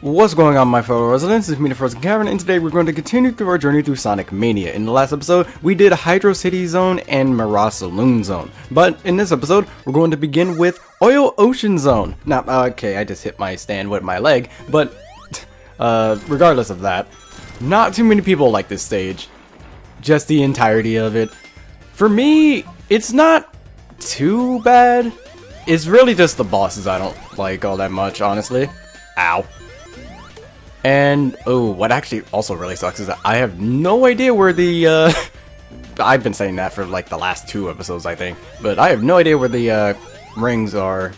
What's going on, my fellow residents? It's me, TheFrozenCavern, and today we're going to continue through our journey through Sonic Mania. In the last episode, we did Hydro City Zone and Mirage Saloon Zone. But in this episode, we're going to begin with Oil Ocean Zone. Now, okay, I just hit my stand with my leg, but regardless of that, not too many people like this stage. Just the entirety of it. For me, it's not too bad. It's really just the bosses I don't like all that much, honestly. Ow. And, oh, what actually also really sucks is that I have no idea where the, I've been saying that for like the last 2 episodes, I think. But I have no idea where the, rings are.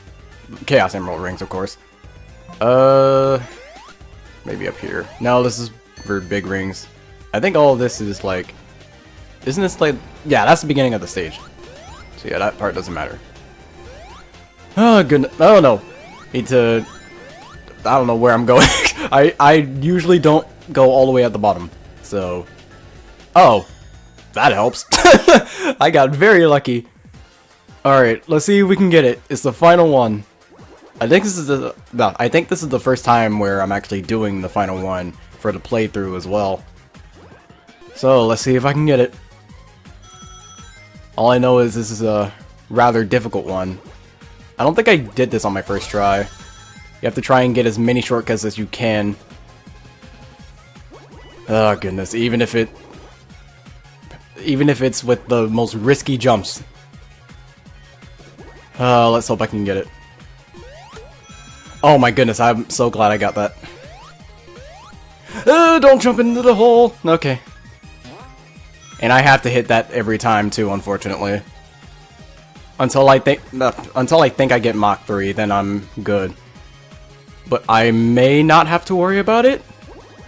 Chaos Emerald rings, of course. Maybe up here. No, this is for big rings. I think all of this is like, isn't this like, yeah, that's the beginning of the stage. So yeah, that part doesn't matter. Oh, goodness. Oh, no. Need to, I don't know where I'm going. I usually don't go all the way at the bottom, so... Oh, that helps. I got very lucky. Alright, let's see if we can get it. It's the final one. I think this is the... No, I think this is the first time where I'm actually doing the final one for the playthrough as well. So, let's see if I can get it. All I know is this is a rather difficult one. I don't think I did this on my first try. You have to try and get as many shortcuts as you can. Oh goodness, even if it's with the most risky jumps. Let's hope I can get it. Oh my goodness, I'm so glad I got that. Don't jump into the hole. Okay. And I have to hit that every time too, unfortunately. Until I think I get Mach 3, then I'm good. But I may not have to worry about it.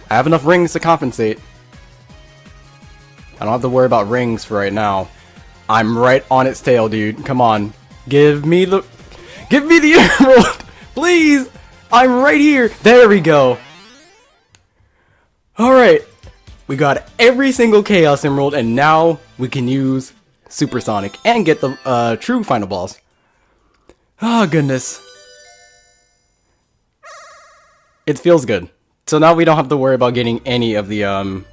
I have enough rings to compensate. I don't have to worry about rings for right now. I'm right on its tail, dude. Come on. Give me the emerald! Please! I'm right here! There we go! Alright. We got every single Chaos Emerald, and now we can use Supersonic and get the true final boss. Oh, goodness. It feels good. So now we don't have to worry about getting any of the,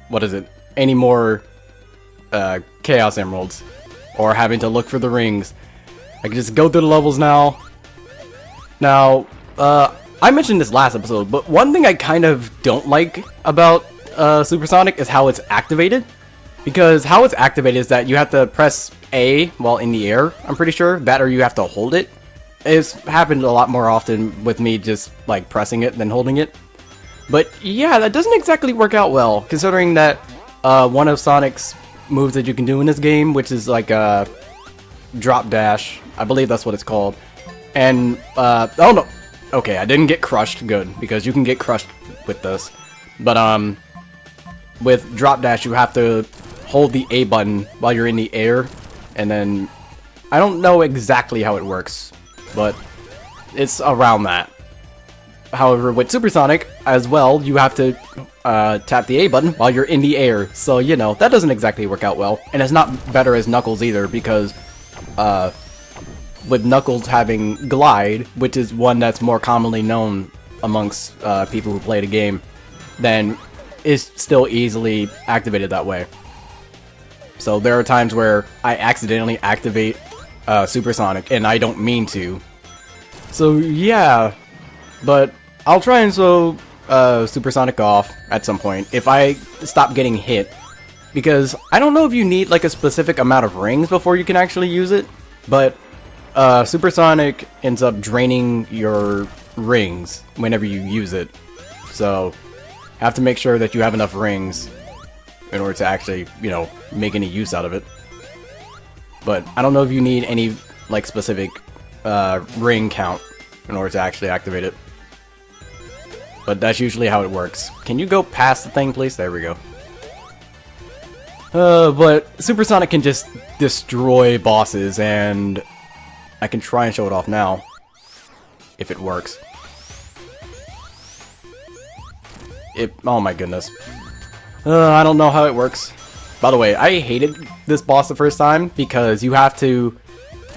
what is it? Any more, Chaos Emeralds. Or having to look for the rings. I can just go through the levels now. Now, I mentioned this last episode, but one thing I kind of don't like about, Supersonic is how it's activated. Because how it's activated is that you have to press A while in the air, I'm pretty sure. That or you have to hold it. It's happened a lot more often with me just like pressing it than holding it. But yeah, that doesn't exactly work out well, considering that one of Sonic's moves that you can do in this game, which is like a drop dash, I believe that's what it's called. And oh no, okay, I didn't get crushed, good, because you can get crushed with this. But with drop dash you have to hold the A button while you're in the air, and then I don't know exactly how it works, but it's around that. However, with Supersonic as well, you have to tap the A button while you're in the air. So, you know, that doesn't exactly work out well. And it's not better as Knuckles either, because with Knuckles having Glide, which is one that's more commonly known amongst people who play the game, then it's still easily activated that way. So there are times where I accidentally activate Supersonic, and I don't mean to. So yeah, but I'll try and show Supersonic off at some point if I stop getting hit, because I don't know if you need like a specific amount of rings before you can actually use it, but Supersonic ends up draining your rings whenever you use it, so have to make sure that you have enough rings in order to actually, you know, make any use out of it. But I don't know if you need any like specific ring count in order to actually activate it. But that's usually how it works. Can you go past the thing, please? There we go. But Supersonic can just destroy bosses, and I can try and show it off now, if it works. Oh my goodness. I don't know how it works. By the way, I hated this boss the first time because you have to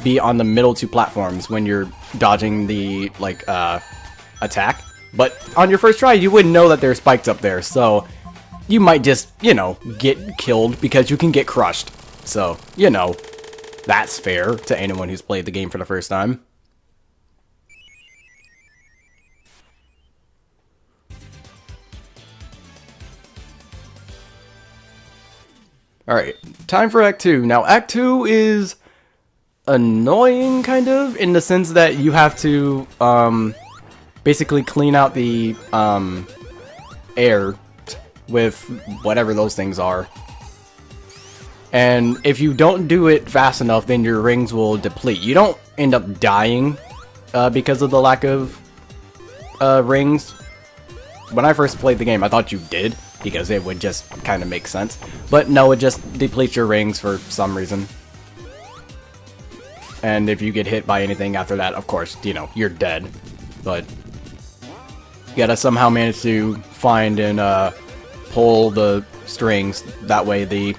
be on the middle 2 platforms when you're dodging the, like, attack. But on your first try, you wouldn't know that there's spikes up there, so you might just, you know, get killed because you can get crushed. So, you know, that's fair to anyone who's played the game for the first time. Alright, time for Act 2. Now, Act 2 is annoying, kind of, in the sense that you have to, basically clean out the, air with whatever those things are. And if you don't do it fast enough, then your rings will deplete. You don't end up dying, because of the lack of, rings. When I first played the game, I thought you did, because it would just kind of make sense. But no, it just depletes your rings for some reason. And if you get hit by anything after that, of course, you know, you're dead. But you gotta somehow manage to find and pull the strings. That way the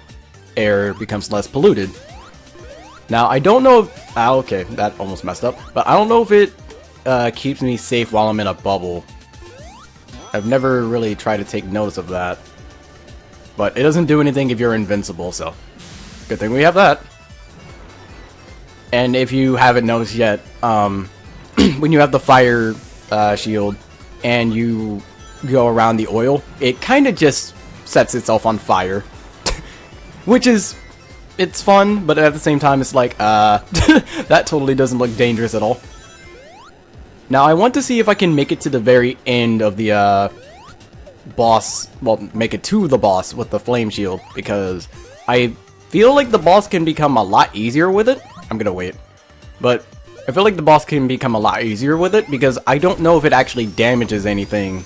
air becomes less polluted. Now, I don't know if... okay, that almost messed up. But I don't know if it keeps me safe while I'm in a bubble. I've never really tried to take notice of that. But it doesn't do anything if you're invincible, so good thing we have that. And if you haven't noticed yet, when you have the fire shield and you go around the oil, it kind of just sets itself on fire. Which is... it's fun, but at the same time it's like, that totally doesn't look dangerous at all. Now, I want to see if I can make it to the very end of the, boss, well, make it to the boss with the flame shield, because I feel like the boss can become a lot easier with it. I'm gonna wait. But I feel like the boss can become a lot easier with it, because I don't know if it actually damages anything,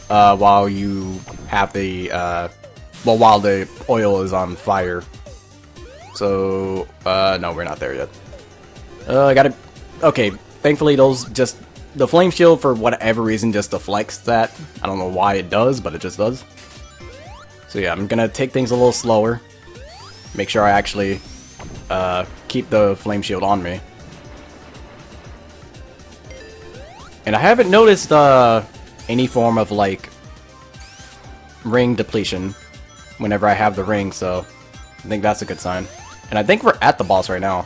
while you have the, well, while the oil is on fire. So, no, we're not there yet. I gotta, okay. Thankfully, those just... the flame shield, for whatever reason, just deflects that. I don't know why it does, but it just does. So yeah, I'm gonna take things a little slower. Make sure I actually keep the flame shield on me. And I haven't noticed any form of, like, ring depletion whenever I have the ring, so I think that's a good sign. And I think we're at the boss right now.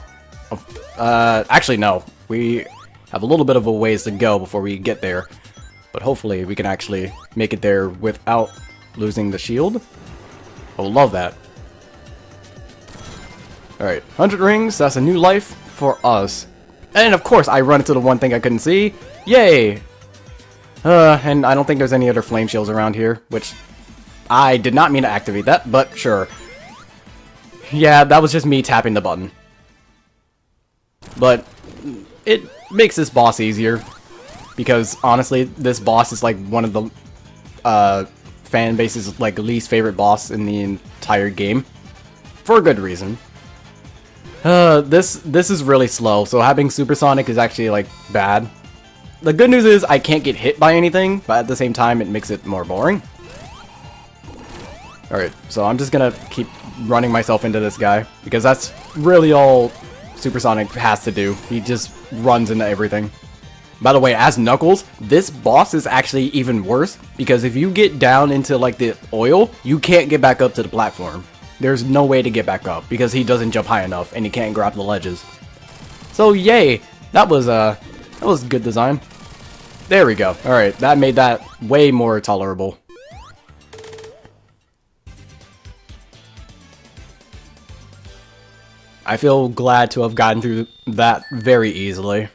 Actually, no. We have a little bit of a ways to go before we get there, but hopefully we can actually make it there without losing the shield. I would love that. Alright, 100 rings, that's a new life for us. And of course, I run into the one thing I couldn't see. Yay! And I don't think there's any other flame shields around here, which I did not mean to activate that, but sure. Yeah, that was just me tapping the button. But it makes this boss easier, because honestly, this boss is like one of the fan base's like least favorite boss in the entire game, for a good reason. This is really slow, so having supersonic is actually like bad. The good news is I can't get hit by anything, but at the same time it makes it more boring. Alright, so I'm just gonna keep running myself into this guy, because that's really all Supersonic has to do. He just runs into everything. By the way, as Knuckles, this boss is actually even worse, because if you get down into like the oil, you can't get back up to the platform. There's no way to get back up, because he doesn't jump high enough and he can't grab the ledges. So yay, that was good design. There we go. Alright, that made that way more tolerable. I feel glad to have gotten through that very easily.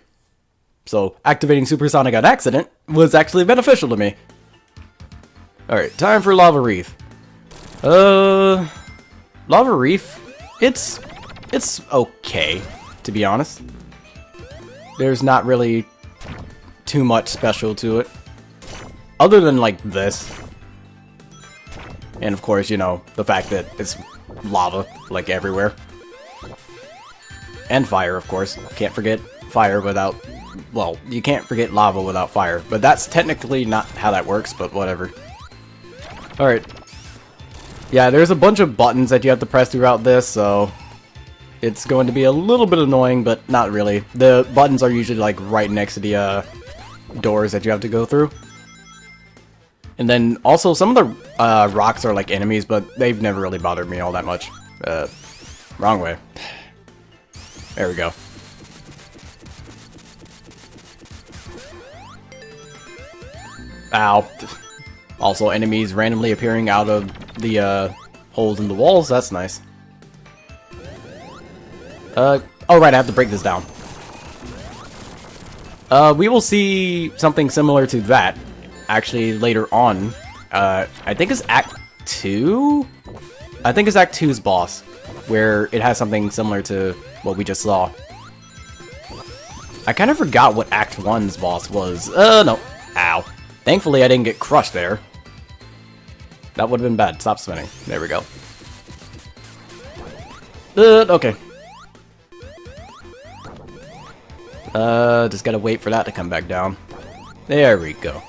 So, activating Supersonic on accident was actually beneficial to me. Alright, time for Lava Reef. Lava Reef, it's okay, to be honest. There's not really too much special to it. Other than, like, this. And, of course, you know, the fact that it's lava, like, everywhere. And fire, of course. Can't forget fire without... well, you can't forget lava without fire. But that's technically not how that works, but whatever. Alright. Yeah, there's a bunch of buttons that you have to press throughout this, so... it's going to be a little bit annoying, but not really. The buttons are usually, like, right next to the, doors that you have to go through. And then also some of the rocks are like enemies, but they've never really bothered me all that much. Wrong way. There we go. Ow. Also enemies randomly appearing out of the holes in the walls, that's nice. Oh right, I have to break this down. We will see something similar to that, actually, later on. I think it's Act 2? I think it's Act 2's boss, where it has something similar to what we just saw. I kind of forgot what Act 1's boss was. No. Ow. Thankfully, I didn't get crushed there. That would have been bad. Stop spinning. There we go. Okay. Just gotta wait for that to come back down. There we go.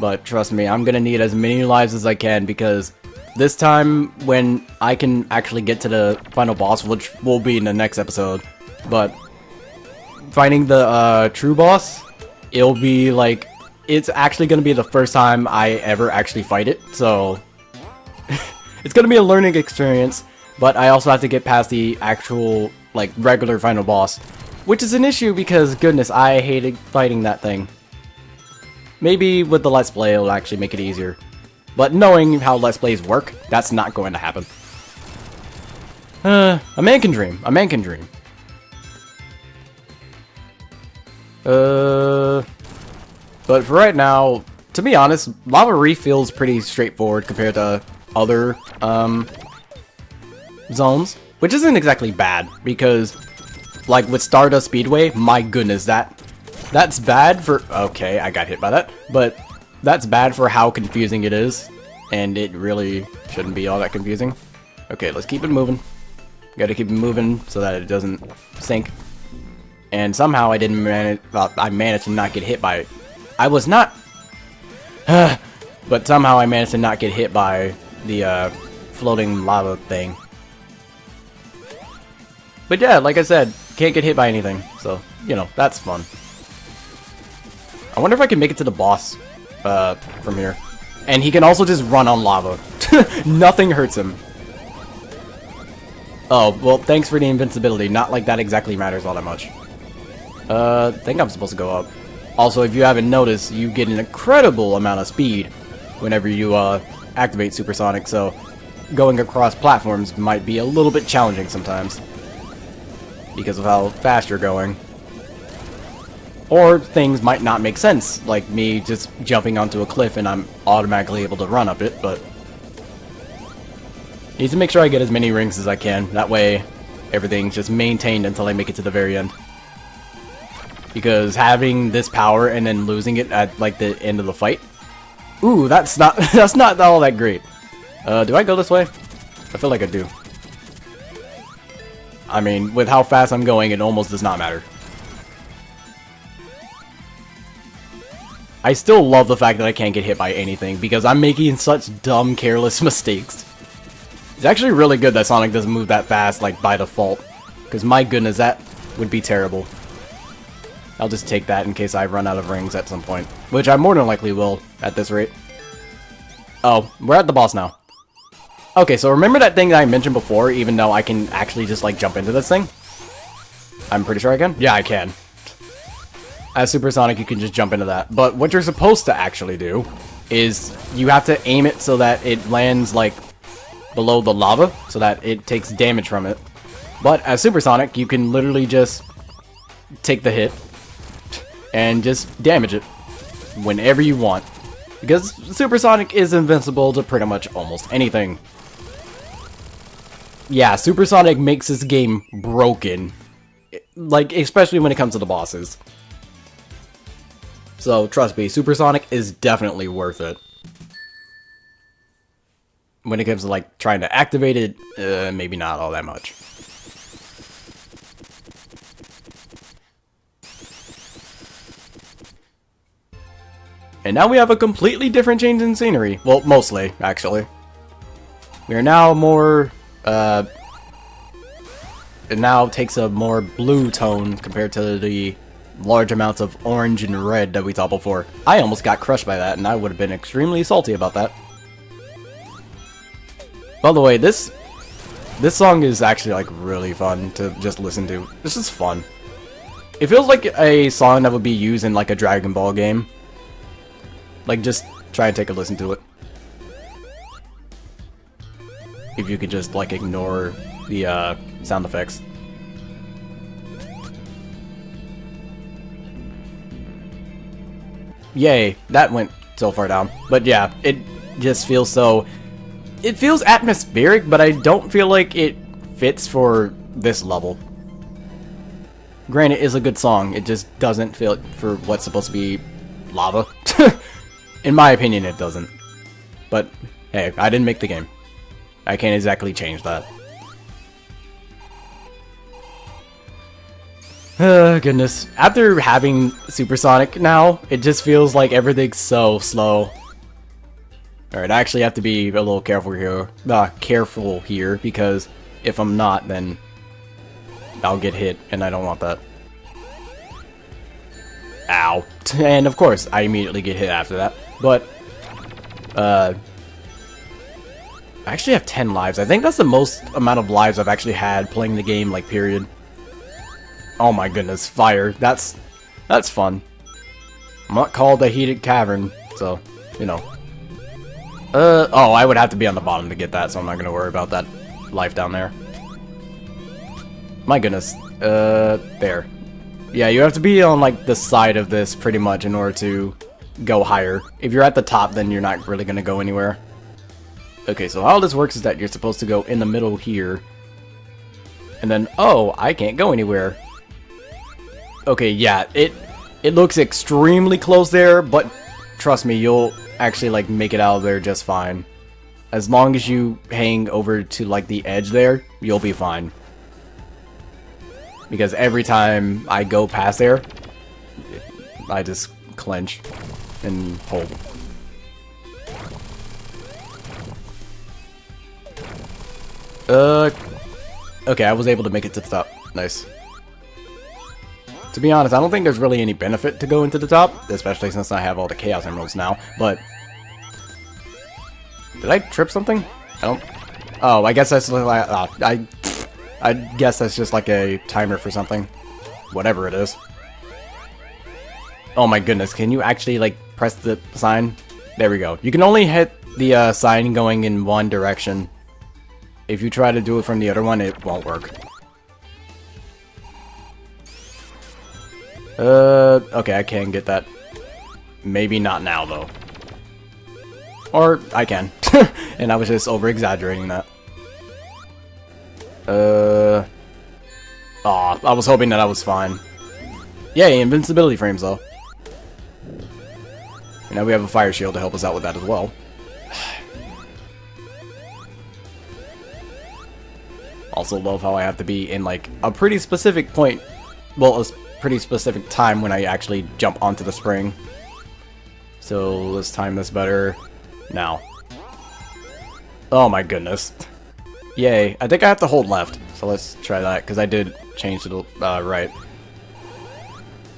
But trust me, I'm gonna need as many lives as I can, because this time, when I can actually get to the final boss, which will be in the next episode, but finding the true boss, it'll be like, it's actually gonna be the first time I ever actually fight it, so it's gonna be a learning experience. But I also have to get past the actual, like, regular final boss, which is an issue because, goodness, I hated fighting that thing. Maybe with the Let's Play it'll actually make it easier. But knowing how Let's Plays work, that's not going to happen. A man can dream. A man can dream. But for right now, to be honest, Lava Reef feels pretty straightforward compared to other, zones, which isn't exactly bad, because like with Stardust Speedway, my goodness, that's bad for, okay, I got hit by that, but that's bad for how confusing it is, and it really shouldn't be all that confusing. Okay, let's keep it moving. Gotta keep it moving so that it doesn't sink. And somehow I didn't manage, I managed to not get hit by it. I was not, but somehow I managed to not get hit by the floating lava thing. But yeah, like I said, can't get hit by anything, so, you know, that's fun. I wonder if I can make it to the boss from here. And he can also just run on lava. Nothing hurts him. Oh, well, thanks for the invincibility. Not like that exactly matters all that much. I think I'm supposed to go up. Also, if you haven't noticed, you get an incredible amount of speed whenever you activate Supersonic, so going across platforms might be a little bit challenging sometimes, because of how fast you're going. Or things might not make sense, like me just jumping onto a cliff and I'm automatically able to run up it, but need to make sure I get as many rings as I can. That way, everything's just maintained until I make it to the very end. Because having this power and then losing it at like the end of the fight, ooh, that's not that's not all that great. Do I go this way? I feel like I do. I mean, with how fast I'm going, it almost does not matter. I still love the fact that I can't get hit by anything, because I'm making such dumb, careless mistakes. It's actually really good that Sonic doesn't move that fast, like, by default. Because my goodness, that would be terrible. I'll just take that in case I run out of rings at some point. Which I more than likely will, at this rate. Oh, we're at the boss now. Okay, so remember that thing that I mentioned before, even though I can actually just, like, jump into this thing? I'm pretty sure I can? Yeah, I can. As Supersonic, you can just jump into that. But what you're supposed to actually do is you have to aim it so that it lands, like, below the lava, so that it takes damage from it. But as Supersonic, you can literally just take the hit and just damage it whenever you want. Because Supersonic is invincible to pretty much almost anything. Yeah, Supersonic makes this game broken. Like, especially when it comes to the bosses. So, trust me, Supersonic is definitely worth it. When it comes to, like, trying to activate it, maybe not all that much. And now we have a completely different change in scenery. Well, mostly, actually. We are now more, it now takes a more blue tone compared to the large amounts of orange and red that we saw before. I almost got crushed by that, and I would have been extremely salty about that. By the way, this song is actually like really fun to just listen to. This is fun. It feels like a song that would be used in like a Dragon Ball game. Like, just try and take a listen to it. If you could just like ignore the sound effects. Yay, that went so far down. But yeah, it just feels so... It feels atmospheric, but I don't feel like it fits for this level. Granted, it is a good song, it just doesn't fit for what's supposed to be lava. In my opinion, it doesn't. But, hey, I didn't make the game. I can't exactly change that. Goodness. After having Supersonic now, it just feels like everything's so slow. Alright, I actually have to be a little careful here, because if I'm not, then I'll get hit, and I don't want that. Ow. And of course, I immediately get hit after that. But, I actually have 10 lives. I think that's the most amount of lives I've actually had playing the game, like, period. Oh my goodness, fire. That's fun. I'm not called the Heated Cavern, so, you know. Oh, I would have to be on the bottom to get that, so I'm not gonna worry about that life down there. My goodness. There. Yeah, you have to be on, like, the side of this, pretty much, in order to go higher. If you're at the top, then you're not really gonna go anywhere. Okay, so how this works is that you're supposed to go in the middle here. And then, oh, I can't go anywhere. Okay, yeah, it looks extremely close there, but trust me, you'll actually, like, make it out of there just fine. As long as you hang over to, like, the edge there, you'll be fine. Because every time I go past there, I just clench and hold. Okay, I was able to make it to the top. Nice. To be honest, I don't think there's really any benefit to going to the top, especially since I have all the Chaos Emeralds now, but... Did I trip something? I don't... Oh, I guess that's like... I guess that's just like a timer for something. Whatever it is. Oh my goodness, can you actually, like, press the sign? There we go. You can only hit the sign going in one direction. If you try to do it from the other one, it won't work. Okay, I can get that. Maybe not now, though. Or, I can. And I was just over-exaggerating that. Aw, I was hoping that I was fine. Yay, invincibility frames, though. And now we have a fire shield to help us out with that as well. Also love how I have to be in, like, a pretty specific point. Well, a pretty specific time when I actually jump onto the spring. So, let's time this better. Now. Oh my goodness. Yay. I think I have to hold left. So let's try that, because I did change to the right.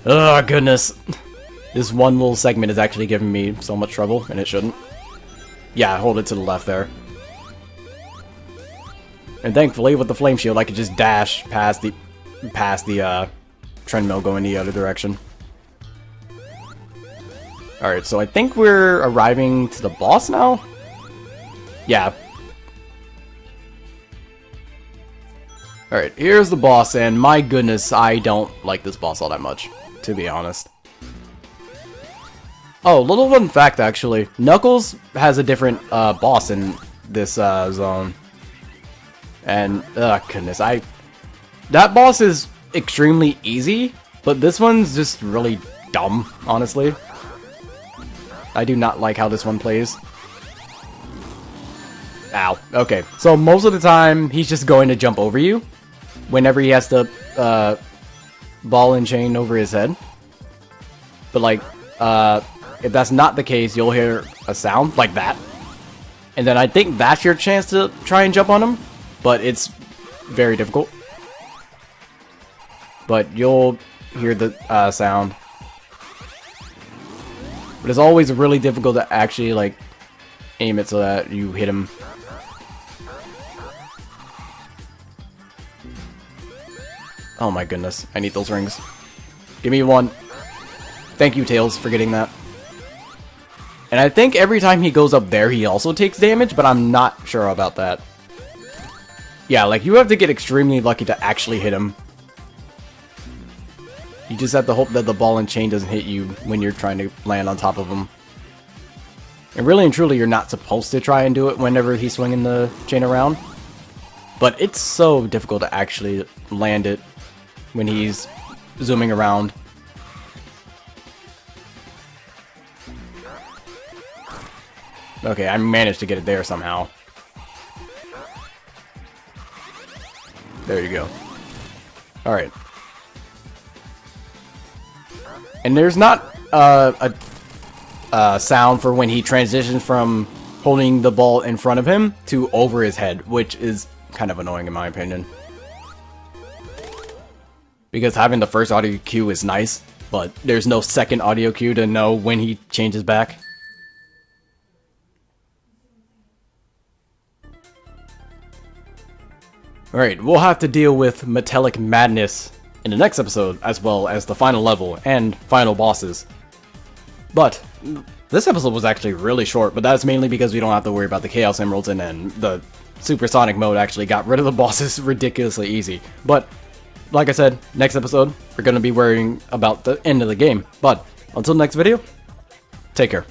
Oh goodness. This one little segment is actually giving me so much trouble, and it shouldn't. Yeah, hold it to the left there. And thankfully, with the flame shield, I could just dash past the treadmill going the other direction. Alright, so I think we're arriving to the boss now? Yeah. Alright, here's the boss, and my goodness, I don't like this boss all that much, to be honest. Oh, little fun fact, actually. Knuckles has a different boss in this zone. And, goodness, that boss is extremely easy, but this one's just really dumb, honestly. I do not like how this one plays. Ow. Okay, so most of the time, he's just going to jump over you whenever he has the ball and chain over his head. But, like, if that's not the case, you'll hear a sound like that. And then I think that's your chance to try and jump on him, but it's very difficult. But you'll hear the sound. But it's always really difficult to actually, like, aim it so that you hit him. Oh my goodness, I need those rings. Give me one. Thank you, Tails, for getting that. And I think every time he goes up there, he also takes damage, but I'm not sure about that. Yeah, like, you have to get extremely lucky to actually hit him. You just have to hope that the ball and chain doesn't hit you when you're trying to land on top of him. And really and truly, you're not supposed to try and do it whenever he's swinging the chain around. But it's so difficult to actually land it when he's zooming around. Okay, I managed to get it there somehow. There you go. Alright. And there's not a sound for when he transitions from holding the ball in front of him to over his head, which is kind of annoying in my opinion. Because having the first audio cue is nice, but there's no second audio cue to know when he changes back. Alright, we'll have to deal with Metallic Madness in the next episode, as well as the final level and final bosses. But this episode was actually really short, but that's mainly because we don't have to worry about the Chaos Emeralds, and then the Supersonic mode actually got rid of the bosses ridiculously easy. But, like I said, next episode, we're going to be worrying about the end of the game. But, until next video, take care.